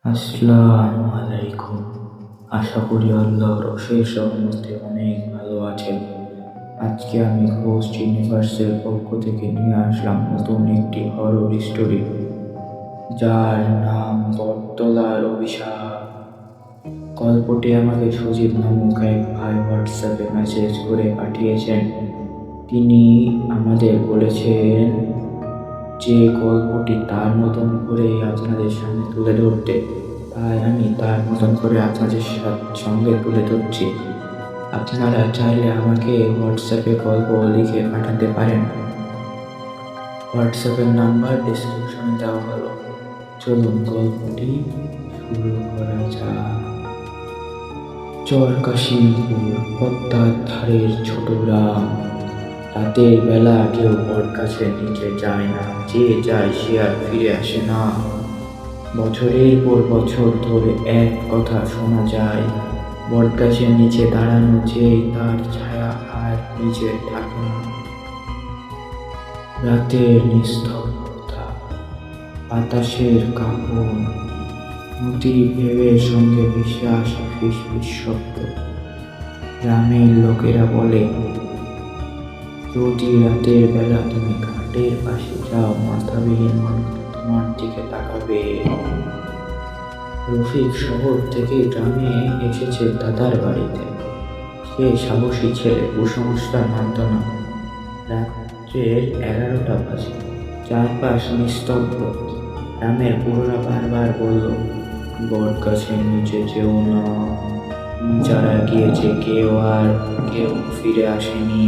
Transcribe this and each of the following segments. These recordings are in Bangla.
আসসালামু আলাইকুম। আশা করি আল্লাহর অশেষ রহমতে অনেক ভালো আছেন। আজকে আমি ঘোস্ট ইউনিভার্সের পক্ষ থেকে নিয়ে আসলাম নতুন একটি হরর স্টোরি, যার নাম বটতলার অভিশাপ। গল্পটি আমাকে সজীব নামক এক ভাই হোয়াটসঅ্যাপে মেসেজ করে পাঠিয়েছেন। তিনি আমাদের বলেছেন যে গল্পটি তার মতন করেই আপনাদের সামনে তুলে ধরতে, তাই আমি তার মতন করে আপনাদের সঙ্গে তুলে ধরছি। আপনারা চাইলে আমাকে হোয়াটসঅ্যাপে গল্প লিখে পাঠাতে পারেন। হোয়াটসঅ্যাপের নাম্বার ডিসক্রিপশনে দেওয়া হলো। চলুন গল্পটি শুরু করা যাক। চরকাশিমপুর পদ্মার ধারের ছোট গ্রাম। রাতের বেলা কেউ বটগাছের নিচে যায় না, যে যায় সে আর ফিরে আসে না। বছরের পর বছর ধরে এক কথা শোনা যায়, বটগাছের নিচে দাঁড়ানো যে তার ছায়া আর নিচে থাকে না। রাতের নিস্তব্ধতা, বাতাসের কাঁপন, নদীর ঢেউয়ের সঙ্গে ভেসে আসে ফিসফিস শব্দ। গ্রামের লোকেরা বলে, যদি রাতের বেলা তুমি ঘাটের পাশে যাও, মাথাবিহীন মানুষ তোমার দিকে তাকাবে। রফিক শহর থেকে গ্রামে এসেছে দাদার বাড়িতে। সে সাহসী ছেলে, কুসংস্কার মানত না। রাত্রের 11টা বাজে, চারপাশ নিস্তব্ধ। গ্রামের বুড়োরা বারবার বলল, বট গাছের নিচে যেও না, যারা গিয়েছে কেউ ফিরে আসেনি।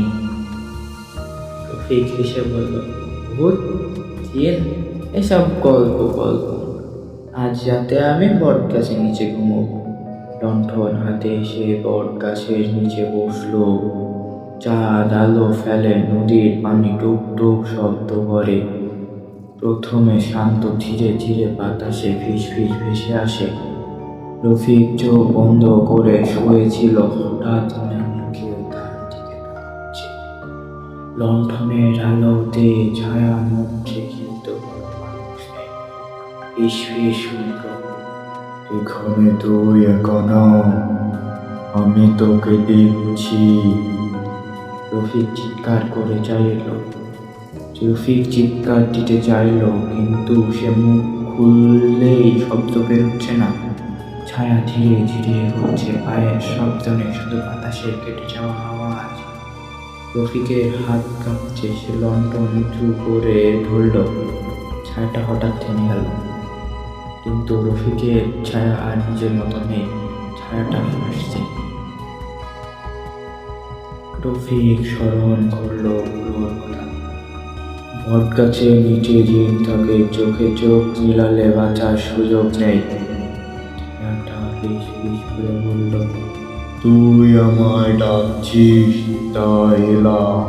রফিক হেসে বলল, ভূত, জিন, এসব গল্প। আজ রাতে আমি বট গাছের নিচে ঘুমোবো। লণ্ঠন হাতে সে বট গাছের নিচে বসলো। চাঁদ আলো ফেলে, নদীর পানি টুপ টুপ শব্দ করে। প্রথমে শান্ত, ধীরে ধীরে বাতাসে ফিস ফিস ভেসে আসে। রফিক চোখ বন্ধ করে শুয়েছিল, হঠাৎ মনে হলো কেউ তার দিকে তাকাচ্ছে। লণ্ঠনের আলোতে ছায়ার মধ্যে কিন্তু কোনো মানুষ নেই। ফিস ফিস শুনল, এখানে তুই একা, আমি তোকে দেখছি। রফিক চিৎকার দিতে চাইল, কিন্তু সে মুখ খুললেই শব্দ বেরোচ্ছে না। ছায়া ধীরে ধীরে এগোচ্ছে, পায়ের শব্দ নেই, শুধু বাতাসের কেটে যাওয়া আওয়াজ। রফিকের হাত কাঁপছে, সে লণ্ঠন উঁচু করে ধরল। ছায়াটা হঠাৎ থেমে গেল, কিন্তু রফিকের ছায়া আর নিজের মতো নেই। ছায়াটা হাসছে। রফিক স্মরণ করল বুড়োর কথা, বটগাছের নিচে জিন থাকে, চোখে চোখ মিলালে বাঁচার সুযোগ নেই। ছায়াটা ফিস ফিস করে বলল, তুই আমায় ডাকছিস, তাই এলাম।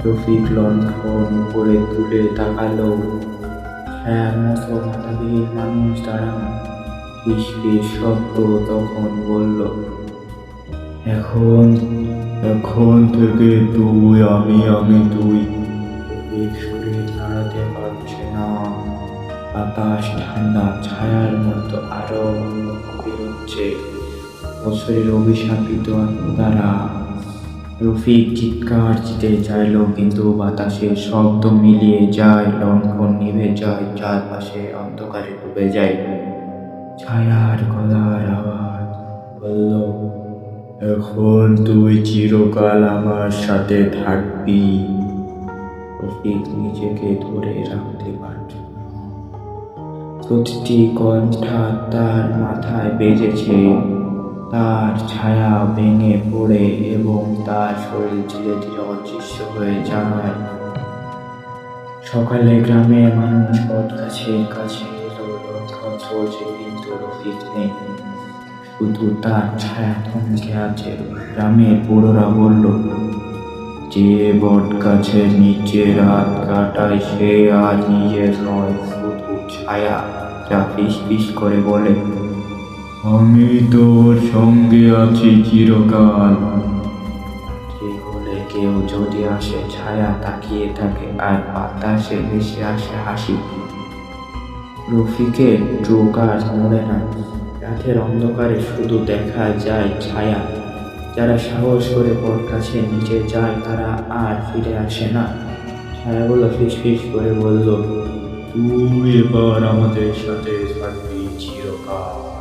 রফিক লণ্ঠন উপরে তুলে তাকালো। ছায়ার মতো মাথাবিহীন মানুষ দাঁড়ানো। ফিস ফিস শব্দ তখন বলল, এখন থেকে তুই আমি তুই। রফিক শরীর নাড়াতে পারছে না। বাতাস ঠান্ডা, ছায়ার মতো আরো বেরোচ্ছে। বছরের অভিশাপিত আত্মারা। রফিক চিৎকার দিতে চাইল, কিন্তু বাতাসের শব্দ মিলিয়ে যায়, লণ্ঠন নিভে যায়, চারপাশে অন্ধকারে ডুবে যায়। ছায়ার গলার আওয়াজ বলল, এখন তুই চিরকাল আমার সাথে থাকবি। রফিক নিজেকে ধরে রাখতে পারত না। প্রতিটি কণ্ঠা তার মাথায় বেজেছে। তার ছায়া ভেঙে পড়ে এবং তার শরীর ধীরে ধীরে অদৃশ্য হয়ে যায়। সকালে গ্রামের মানুষ বটগাছের কাছে এলো, লণ্ঠন চলছে, কিন্তু রফিক নেই, শুধু তার ছায়া থমকে আছে। গ্রামের বুড়োরা বলল, যে বটগাছের নিচে রাত কাটায় সে আর নিজের নয়, শুধু ছায়া, যা ফিস ফিস করে বলে, আমি তোর সঙ্গে আছি চিরকাল। রাত্রি হলে কেউ যদি আসে, ছায়া তাকিয়ে থাকে আর বাতাসে ভেসে আসে হাসি। রফিকের চোখ আর নড়ে না। রাতের অন্ধকারে শুধু দেখা যায় ছায়া। যারা সাহস করে বটগাছের নিচে যায় তারা আর ফিরে আসে না। ছায়াগুলো ফিসফিস করে বলল, তুই এবার আমাদের সাথে থাকবি চিরকাল।